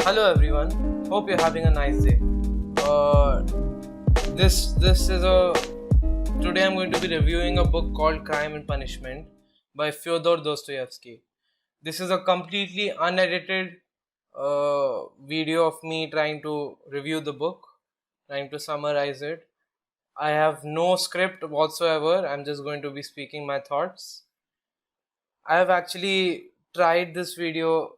Hello everyone. Hope you're having a nice day. Uh, this is a Today I'm going to be reviewing a book called Crime and Punishment by Fyodor Dostoyevsky. This is a completely unedited video of me trying to review the book, trying to summarize it. I have no script whatsoever. I'm just going to be speaking my thoughts. I have actually tried this video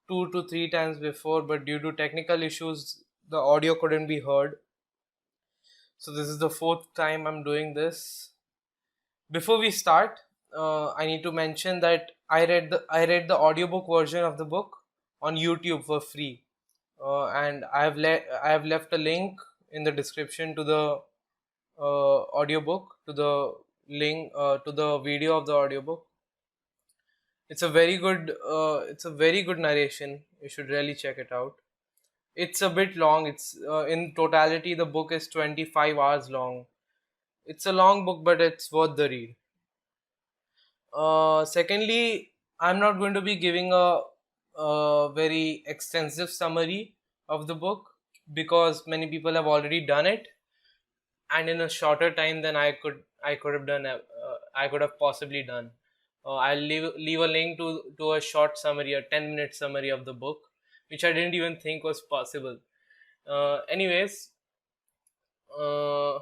2 to 3 times before, but due to technical issues, the audio couldn't be heard. So this is the fourth time I'm doing this. Before we start, I need to mention that I read the audiobook version of the book on YouTube for free, and I have left a link in the description to the audiobook, to the link to the video of the audiobook. It's a very good narration. You should really check it out. It's a bit long. It's In totality the book is 25 hours long. It's a long book, but it's worth the read. Secondly, I'm not going to be giving a very extensive summary of the book because many people have already done it, and in a shorter time than I could have possibly done. I'll leave a link to a short summary, a 10-minute summary of the book, which I didn't even think was possible. Anyways, uh,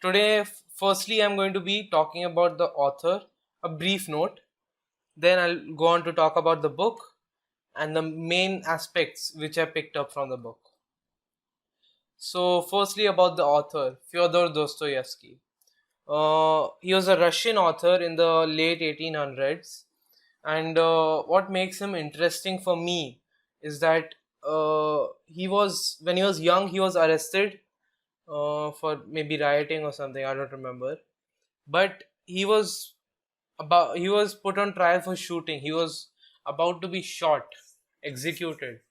today, firstly, I'm going to be talking about the author, a brief note. Then I'll go on to talk about the book and the main aspects which I picked up from the book. So, firstly, about the author, Fyodor Dostoyevsky. He was a Russian author in the late 1800s, and what makes him interesting for me is that when he was young, he was arrested for maybe rioting or something. I don't remember, but he was put on trial for shooting. He was about to be shot, executed,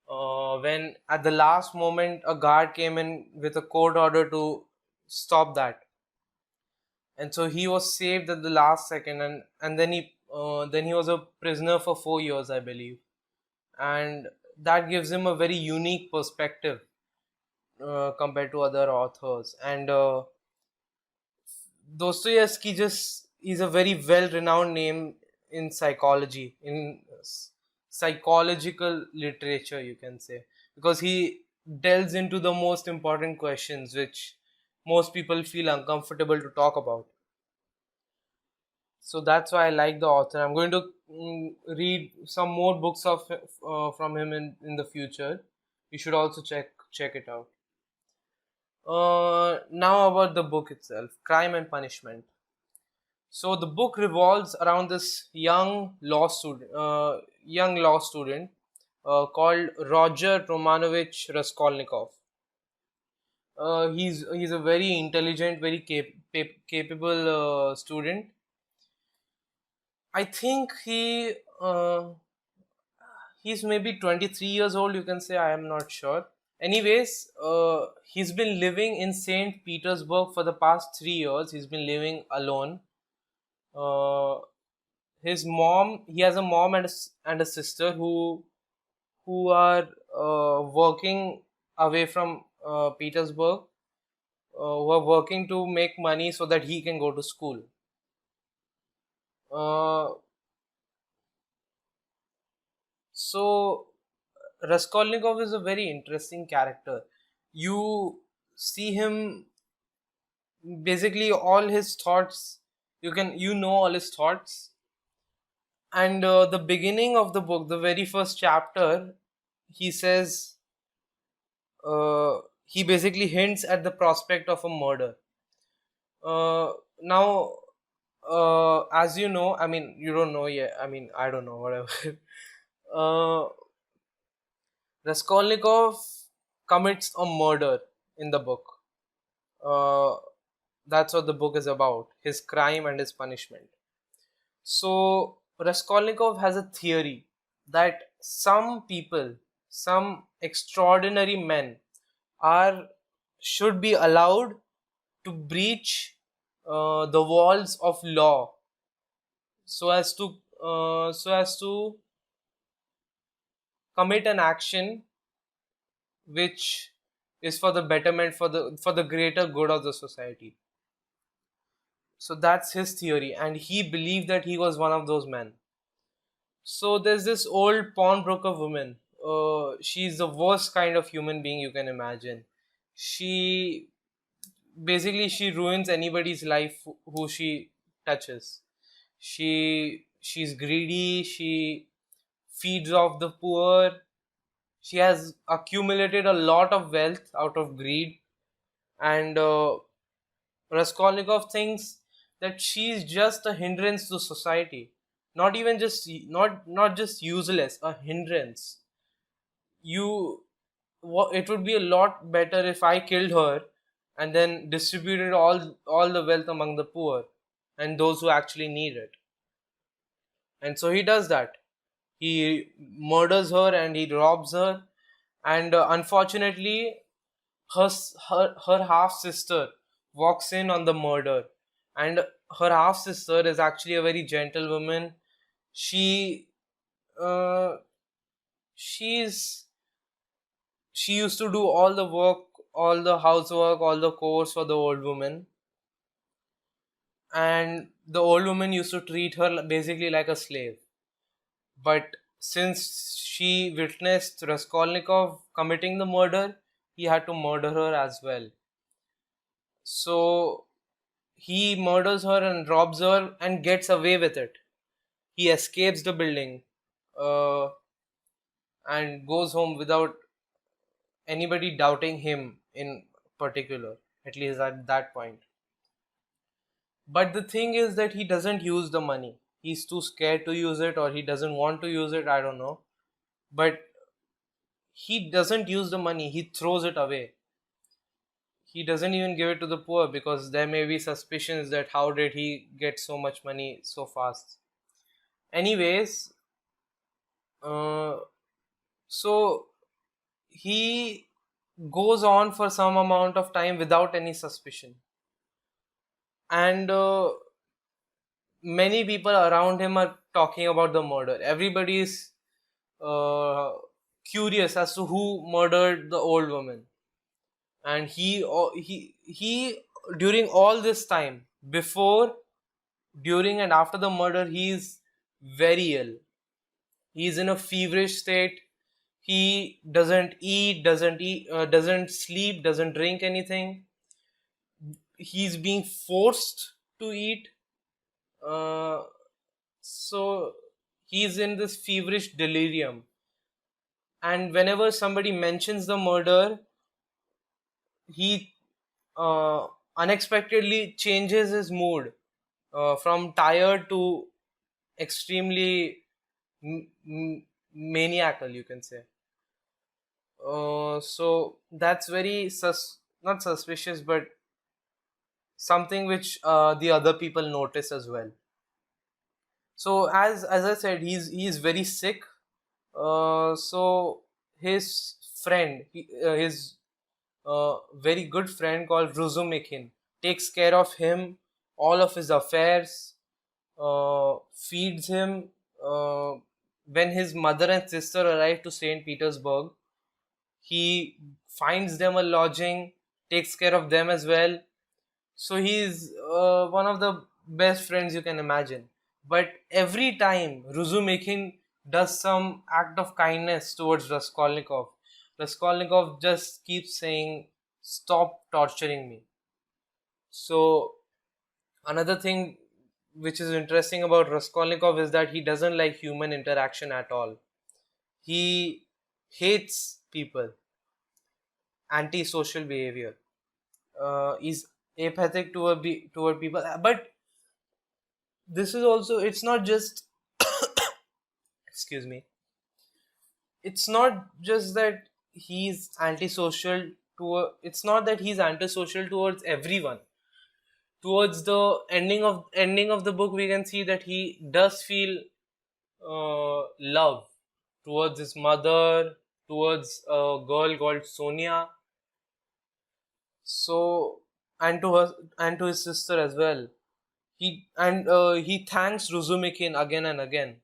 when at the last moment a guard came in with a court order to stop that, and so he was saved at the last second, and then he was a prisoner for 4 years, I believe, and that gives him a very unique perspective compared to other authors. And Dostoevsky just is a very well-renowned name in psychology, in psychological literature, you can say, because he delves into the most important questions which most people feel uncomfortable to talk about. So that's why I like the author. I'm going to read some more books of from him in the future. You should also check it out. Now about the book itself, Crime and Punishment. So the book revolves around this young law student called Roger Romanovich Raskolnikov. He's a very intelligent, very capable student. I think he's maybe 23 years old. You can say, I am not sure. Anyways, he's been living in Saint Petersburg for the past 3 years. He's been living alone. Uh, he has a mom and a sister who are working away from Petersburg, who are working to make money so that he can go to school. Uh, so Raskolnikov is a very interesting character. You see him, basically all his thoughts. You know all his thoughts, and the beginning of the book, the very first chapter, he says he basically hints at the prospect of a murder. Now, as you know, I mean, you don't know yet. I mean, I don't know, whatever. uh, Raskolnikov commits a murder in the book. Uh, that's what the book is about: his crime and his punishment. So Raskolnikov has a theory that some people, some extraordinary men, are should be allowed to breach the walls of law so as to commit an action which is for the betterment, for the greater good of the society. So that's his theory, and he believed that he was one of those men. So there's this old pawnbroker woman. She's the worst kind of human being you can imagine. She she ruins anybody's life who she touches. She's greedy. She feeds off the poor. She has accumulated a lot of wealth out of greed, and Raskolnikov thinks that she's just a hindrance to society. Not just useless, a hindrance. It would be a lot better if I killed her and then distributed all the wealth among the poor and those who actually need it. And so he does that. He murders her and he robs her, and unfortunately her half sister walks in on the murder, and her half sister is actually a very gentle woman. She uh, she's she used to do all the work, all the housework, all the chores for the old woman, and the old woman used to treat her basically like a slave. But since she witnessed Raskolnikov committing the murder, he had to murder her as well. So he murders her and robs her and gets away with it. He escapes the building, uh, and goes home without anybody doubting him in particular, at least at that point. But the thing is that he doesn't use the money. He's too scared to use it, or he doesn't want to use it, I don't know. But he doesn't use the money, he throws it away. He doesn't even give it to the poor because there may be suspicions that how did he get so much money so fast. Anyways, uh, so he goes on for some amount of time without any suspicion, and many people around him are talking about the murder. Everybody is uh, curious as to who murdered the old woman, and he during all this time, before, during, and after the murder, he is very ill. He is in a feverish state. He doesn't sleep, doesn't drink anything. He's being forced to eat. Uh, so he's in this feverish delirium. And whenever somebody mentions the murder, he uh, unexpectedly changes his mood from tired to extremely maniacal, you can say. So that's very not suspicious, but something which the other people notice as well. So as I said, he's very sick. So his friend, his very good friend called Ruzumikin, takes care of him, all of his affairs, feeds him. When his mother and sister arrive to St. Petersburg, he finds them a lodging, takes care of them as well. So he's one of the best friends you can imagine. But every time Ruzumikin does some act of kindness towards Raskolnikov, Raskolnikov just keeps saying, "Stop torturing me." So another thing which is interesting about Raskolnikov is that he doesn't like human interaction at all. He hates people, antisocial behavior. Is apathic toward people, but this is also, it's not just excuse me, it's not just that he's antisocial it's not that he's antisocial towards everyone. Towards the ending of the book, we can see that he does feel love towards his mother, towards a girl called Sonia, so, and to her and to his sister as well. He thanks Ruzumikin again and again.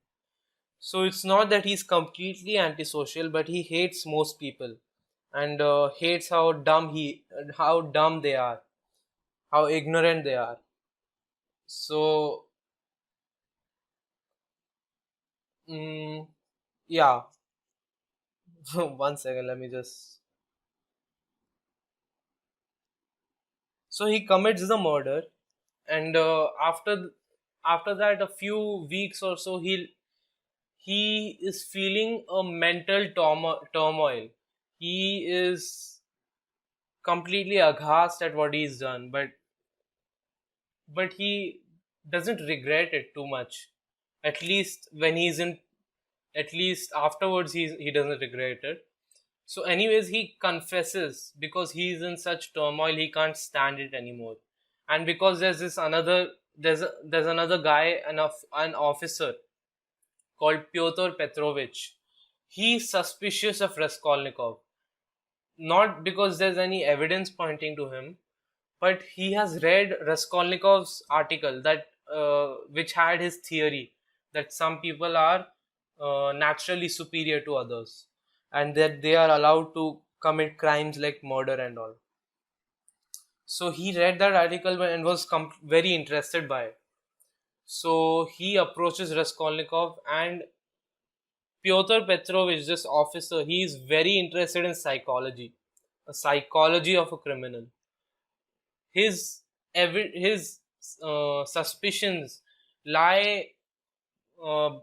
So it's not that he's completely antisocial, but he hates most people. and hates how dumb they are, how ignorant they are. So, mm, yeah. One second, let me just. So he commits the murder, and after that, a few weeks or so, he is feeling a mental turmoil. He is completely aghast at what he's done, but he doesn't regret it too much. At least when he's in, at least afterwards, he doesn't regret it. So, anyways, he confesses because he's in such turmoil, he can't stand it anymore. And because there's another guy, an officer called Pyotr Petrovich. He's suspicious of Raskolnikov, not because there's any evidence pointing to him, but he has read Raskolnikov's article that which had his theory that some people are naturally superior to others, and that they are allowed to commit crimes like murder and all. So he read that article and was very interested by it. So he approaches Raskolnikov, and Pyotr Petrovich, this officer, he is very interested in psychology, a psychology of a criminal. His suspicions lie uh,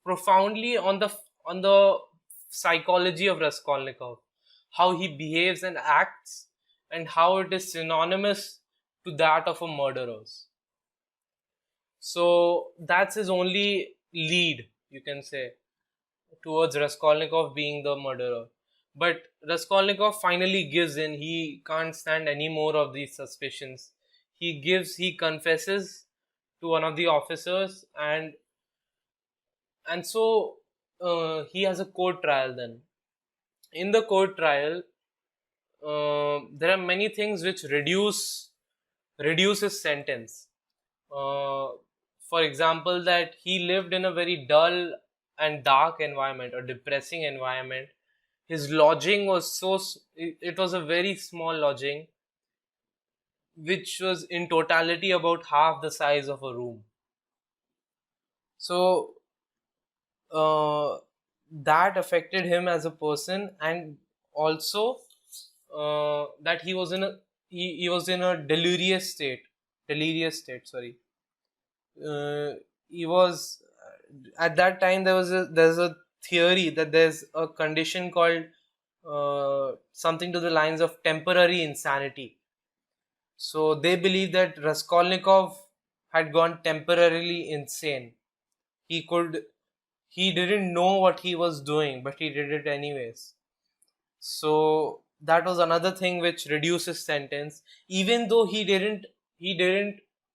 profoundly on the psychology of Raskolnikov, how he behaves and acts, and how it is synonymous to that of a murderer's. So that's his only lead, you can say, towards Raskolnikov being the murderer. But Raskolnikov finally gives in. He can't stand any more of these suspicions. He confesses to one of the officers, and so he has a court trial then. In the court trial, there are many things which reduce his sentence. Uh, for example, that he lived in a very dull and dark environment, a depressing environment. His lodging was it was a very small lodging, which was in totality about half the size of a room. So uh, that affected him as a person, and also that he was in a delirious state, sorry. uh, he was At that time there's a theory that there's a condition called something to the lines of temporary insanity. So they believe that Raskolnikov had gone temporarily insane. He didn't know what he was doing, but he did it anyways. So that was another thing which reduced his sentence, even though he didn't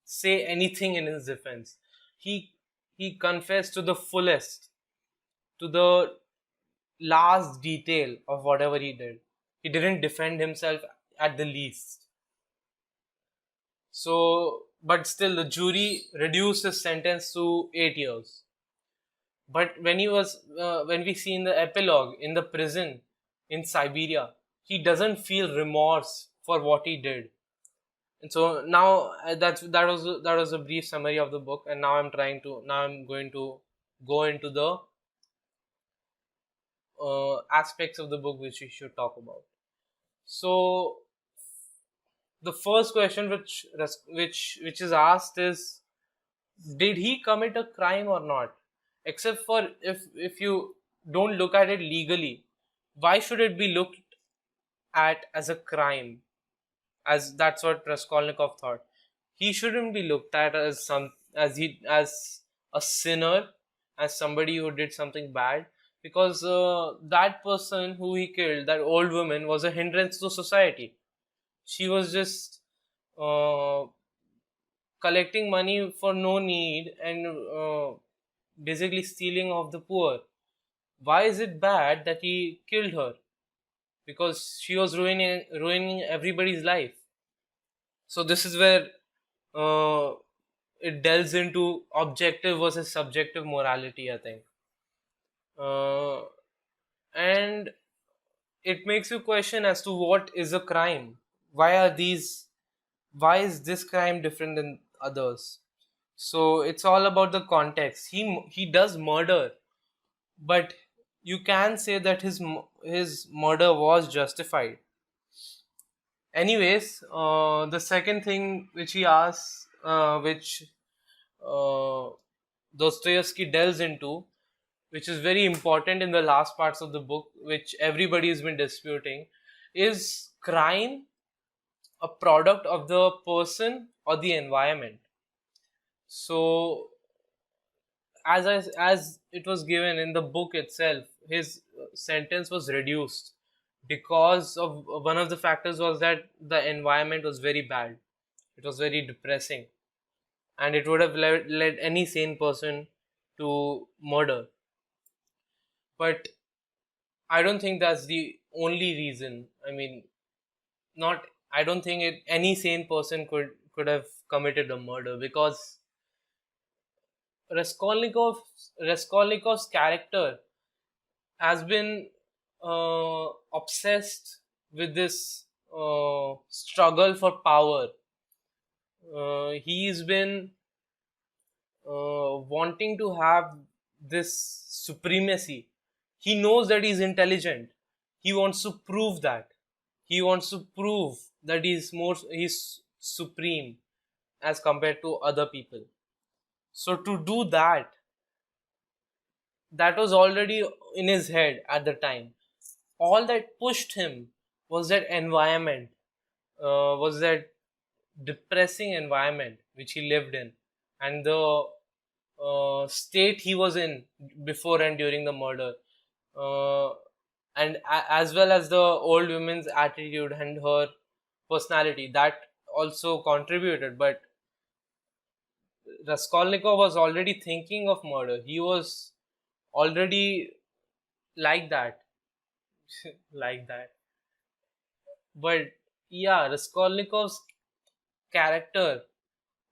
say anything in his defense. He he confessed to the fullest, to the last detail of whatever he did. He didn't defend himself at the least. So, but still, the jury reduced his sentence to 8 years. But when we see in the epilogue in the prison in Siberia, he doesn't feel remorse for what he did. And so now that was a brief summary of the book, and now I'm going to go into the aspects of the book which we should talk about. So the first question which is asked is, did he commit a crime or not? Except for if you don't look at it legally, why should it be looked at as a crime? As that's what Raskolnikov thought. He shouldn't be looked at as a sinner, as somebody who did something bad, because that person who he killed, that old woman, was a hindrance to society. She was just uh, collecting money for no need, and basically stealing of the poor. Why is it bad that he killed her? Because she was ruining everybody's life. So this is where uh, it delves into objective versus subjective morality, I think. uh, and it makes you question as to what is a crime. Why are these? Why is this crime different than others? So it's all about the context. He does murder, but you can say that his murder was justified. Anyways, the second thing which he asks, which uh, Dostoevsky delves into, which is very important in the last parts of the book, which everybody has been disputing, is crime a product of the person or the environment? So, as it was given in the book itself, his sentence was reduced because of one of the factors was that the environment was very bad. It was very depressing, and it would have led any sane person to murder. But I don't think that's the only reason. I mean, not. I don't think any sane person could have committed a murder, because Raskolnikov's character has been obsessed with this struggle for power. He's been wanting to have this supremacy. He knows that he's intelligent. He wants to prove that. He wants to prove that he's supreme as compared to other people. So to do that, that was already in his head at the time. All that pushed him was that environment, was that depressing environment which he lived in, and the state he was in before and during the murder, uh, and as well as the old woman's attitude and her personality, that also contributed. But Raskolnikov was already thinking of murder. He was already like that, like that. But yeah, Raskolnikov's character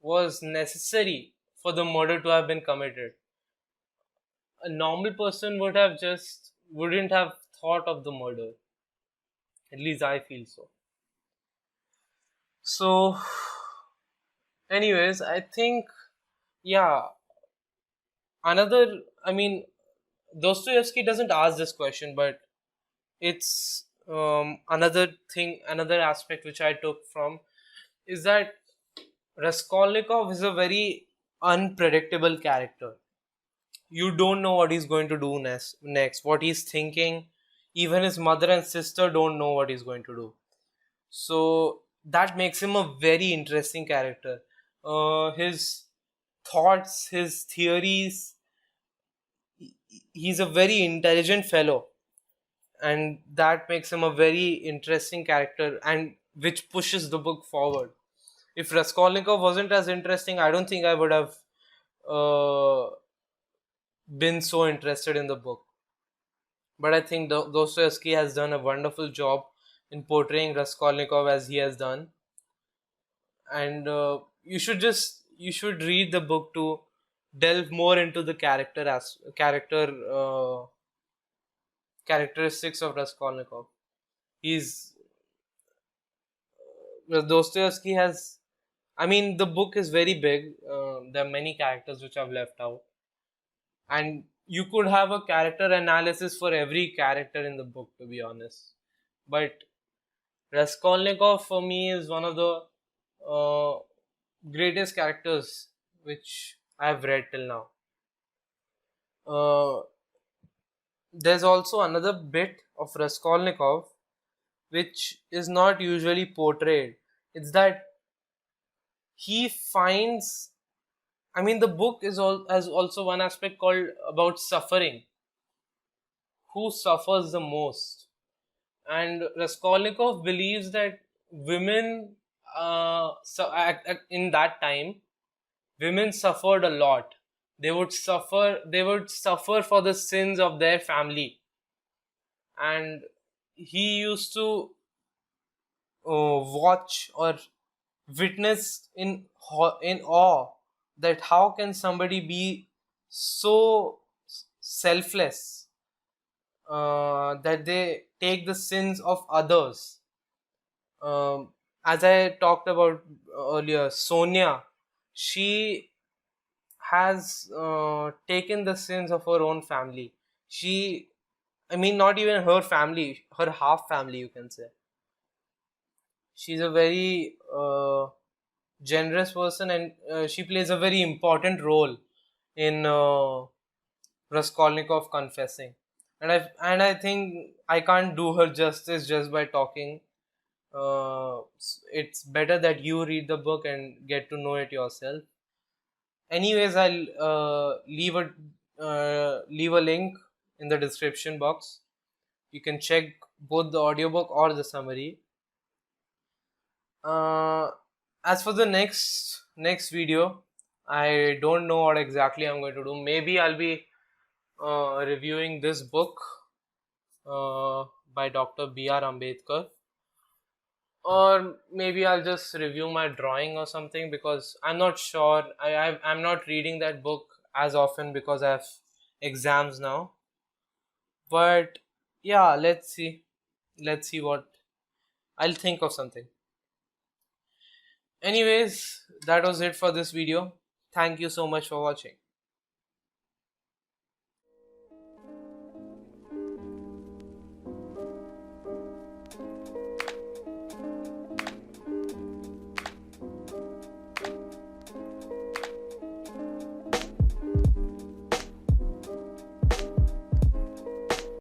was necessary for the murder to have been committed. A normal person wouldn't have thought of the murder. At least I feel so. So, anyways, I think, yeah, I mean, Dostoevsky doesn't ask this question, but it's another aspect which I took from is that Raskolnikov is a very unpredictable character. You don't know what he's going to do next, what he's thinking. Even his mother and sister don't know what he's going to do. So that makes him a very interesting character. His thoughts, his theories, he's a very intelligent fellow, and that makes him a very interesting character, and which pushes the book forward. If Raskolnikov wasn't as interesting, I don't think I would have uh, been so interested in the book. But I think Dostoevsky has done a wonderful job in portraying Raskolnikov as he has done, and you should read the book to delve more into the characteristics of Raskolnikov. He's Dostoevsky has. I mean, the book is very big. There are many characters which I've left out, and you could have a character analysis for every character in the book, to be honest. But Raskolnikov for me is one of the uh, greatest characters which I've read till now. Uh, there's also another bit of Raskolnikov which is not usually portrayed. It's that he finds. I mean, the book has also one aspect called about suffering. Who suffers the most? And Raskolnikov believes that women, in that time, women suffered a lot. They would suffer for the sins of their family, and he used to watch or witness in awe that how can somebody be so selfless, that they take the sins of others. Um, as I talked about earlier, Sonia, she has taken the sins of her own family. She, I mean, not even her family, her half family, you can say. She's a very generous person, and she plays a very important role in Raskolnikov confessing. And I think I can't do her justice just by talking. It's better that you read the book and get to know it yourself. Anyways, I'll leave a link in the description box. You can check both the audiobook or the summary. Uh, as for the next video, I don't know what exactly I'm going to do. Maybe I'll be reviewing this book by Dr. B.R. Ambedkar, or maybe I'll just review my drawing or something, because I'm not sure. I'm not reading that book as often because I have exams now. But yeah, let's see what I'll think of something. Anyways, that was it for this video. Thank you so much for watching.